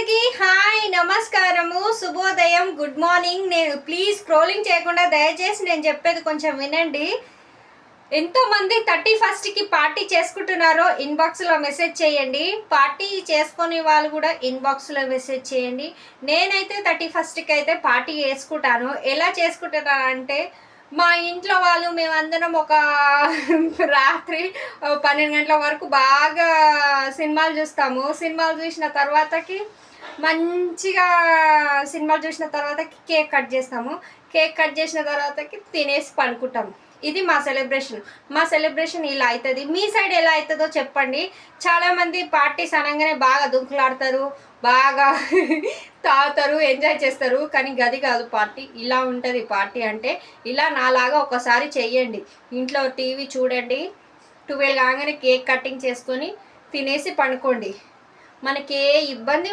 అందరికీ హాయ్ నమస్కారము శుభోదయం గుడ్ మార్నింగ్. నేను ప్లీజ్ స్క్రోలింగ్ చేయకుండా దయచేసి నేను చెప్పేది కొంచెం వినండి. ఎంతోమంది 31కి పార్టీ చేసుకుంటున్నారో ఇన్బాక్స్లో మెసేజ్ చేయండి. పార్టీ చేసుకునే వాళ్ళు కూడా ఇన్బాక్స్లో మెసేజ్ చేయండి. నేనైతే 31కి అయితే పార్టీ చేసుకుంటాను. ఎలా చేసుకుంటున్నాను అంటే మా ఇంట్లో వాళ్ళు మేమందరం ఒక రాత్రి 12 గంటల వరకు బాగా సినిమాలు చూస్తాము. సినిమాలు చూసిన తర్వాతకి మంచిగా సినిమాలు చూసిన తర్వాతకి కేక్ కట్ చేస్తాము. కేక్ కట్ చేసిన తర్వాతకి తినేసి పడుకుంటాము. ఇది మా సెలబ్రేషన్ ఇలా అవుతుంది. మీ సైడ్ ఎలా అవుతుందో చెప్పండి. చాలామంది పార్టీస్ అనగానే బాగా దుంకులాడతారు, బాగా తాగుతారు, ఎంజాయ్ చేస్తారు. కానీ గది కాదు పార్టీ. ఇలా ఉంటుంది పార్టీ అంటే. ఇలా నాలాగా ఒకసారి చెయ్యండి. ఇంట్లో టీవీ చూడండి, 12 కాగానే కేక్ కటింగ్ చేసుకొని తినేసి పండుకోండి. మనకి ఏ ఇబ్బంది